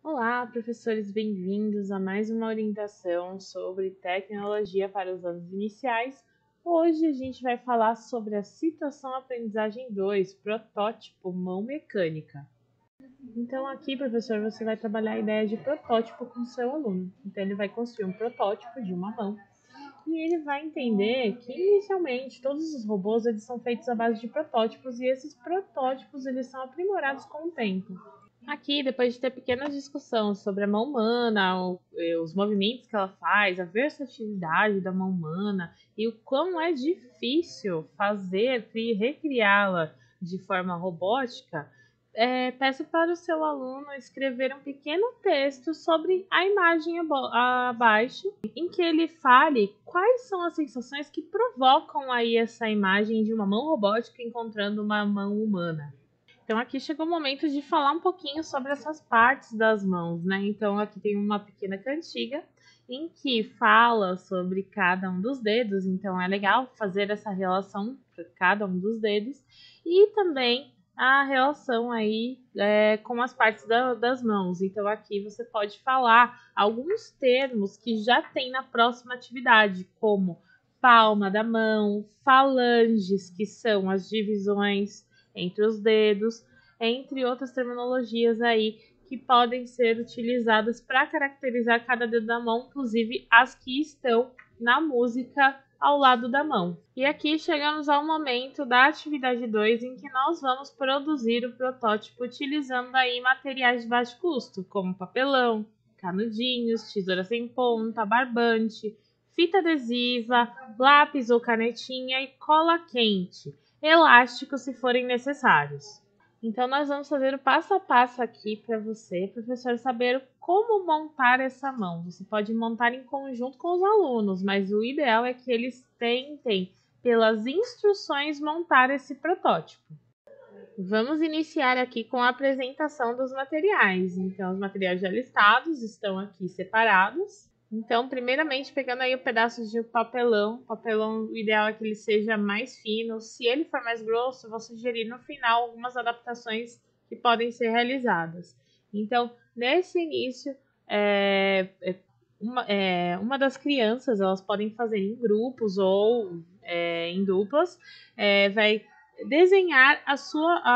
Olá, professores, bem-vindos a mais uma orientação sobre tecnologia para os anos iniciais. Hoje a gente vai falar sobre a situação aprendizagem 2, protótipo mão mecânica. Então aqui, professor, você vai trabalhar a ideia de protótipo com o seu aluno. Então ele vai construir um protótipo de uma mão e ele vai entender que inicialmente todos os robôs eles são feitos à base de protótipos e esses protótipos eles são aprimorados com o tempo. Aqui, depois de ter pequenas discussões sobre a mão humana, os movimentos que ela faz, a versatilidade da mão humana e o quão é difícil fazer e recriá-la de forma robótica, peço para o seu aluno escrever um pequeno texto sobre a imagem abaixo, em que ele fale quais são as sensações que provocam aí essa imagem de uma mão robótica encontrando uma mão humana. Então aqui chegou o momento de falar um pouquinho sobre essas partes das mãos, né? Então aqui tem uma pequena cantiga em que fala sobre cada um dos dedos, então é legal fazer essa relação para cada um dos dedos e também a relação aí com as partes das mãos. Então aqui você pode falar alguns termos que já tem na próxima atividade, como palma da mão, falanges, que são as divisões entre os dedos, entre outras terminologias aí que podem ser utilizadas para caracterizar cada dedo da mão, inclusive as que estão na música ao lado da mão. E aqui chegamos ao momento da atividade 2, em que nós vamos produzir o protótipo utilizando aí materiais de baixo custo, como papelão, canudinhos, tesoura sem ponta, barbante, fita adesiva, lápis ou canetinha e cola quente, elásticos se forem necessários. Então, nós vamos fazer o passo a passo aqui para você, professor, saber como montar essa mão. Você pode montar em conjunto com os alunos, mas o ideal é que eles tentem, pelas instruções, montar esse protótipo. Vamos iniciar aqui com a apresentação dos materiais. Então, os materiais já listados estão aqui separados. Então, primeiramente, pegando aí o pedaço de papelão, o ideal é que ele seja mais fino. Se ele for mais grosso, vou sugerir no final algumas adaptações que podem ser realizadas. Então, nesse início, uma das crianças, elas podem fazer em grupos ou em duplas, vai desenhar a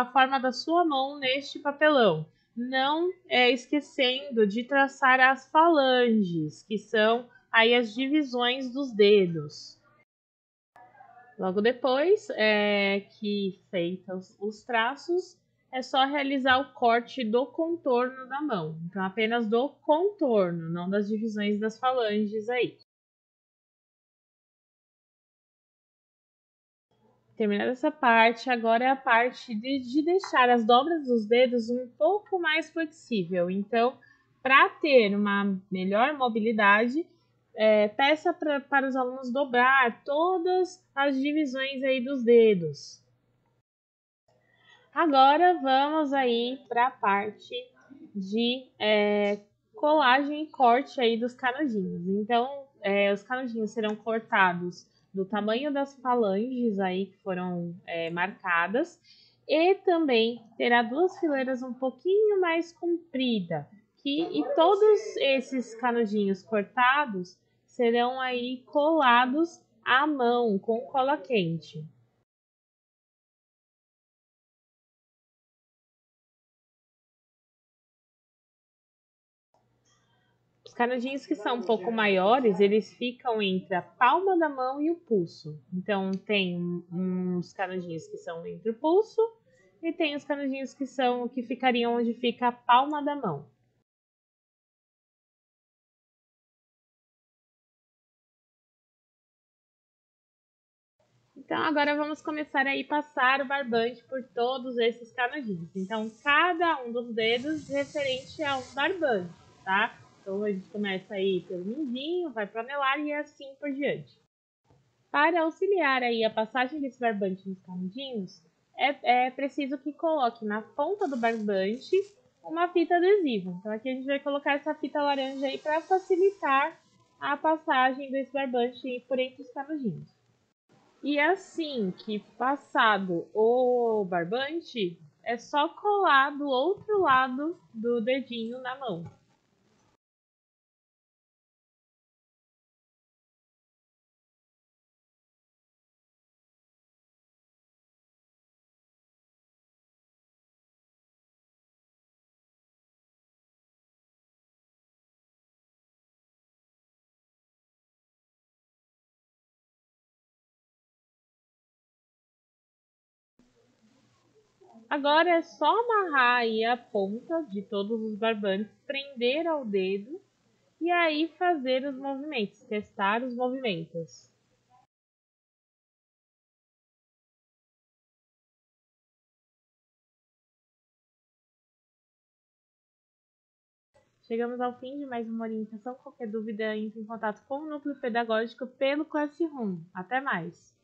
forma da sua mão neste papelão, não esquecendo de traçar as falanges, que são aí as divisões dos dedos. Logo depois que feitos os traços, é só realizar o corte do contorno da mão. Então, apenas do contorno, não das divisões das falanges aí. Terminada essa parte, agora é a parte de deixar as dobras dos dedos um pouco mais flexível. Então, para ter uma melhor mobilidade, peça para os alunos dobrar todas as divisões aí dos dedos. Agora vamos aí para a parte de colagem e corte aí dos canudinhos. Então, os canudinhos serão cortados do tamanho das falanges aí que foram marcadas e também terá duas fileiras um pouquinho mais comprida. E todos esses canudinhos cortados serão aí colados à mão com cola quente. Os canudinhos que são um pouco maiores, eles ficam entre a palma da mão e o pulso. Então, tem uns canudinhos que são entre o pulso e tem os canudinhos que ficariam onde fica a palma da mão. Então, agora vamos começar aí passar o barbante por todos esses canudinhos. Então, cada um dos dedos referente a um barbante, tá? Então, a gente começa aí pelo mindinho, vai para o anelar e assim por diante. Para auxiliar aí a passagem desse barbante nos canudinhos, é preciso que coloque na ponta do barbante uma fita adesiva. Então aqui a gente vai colocar essa fita laranja aí para facilitar a passagem desse barbante por entre os canudinhos. E assim que passado o barbante, é só colar do outro lado do dedinho na mão. Agora é só amarrar aí a ponta de todos os barbantes, prender ao dedo e aí fazer os movimentos, testar os movimentos. Chegamos ao fim de mais uma orientação. Qualquer dúvida, entre em contato com o Núcleo Pedagógico pelo Classroom. Até mais!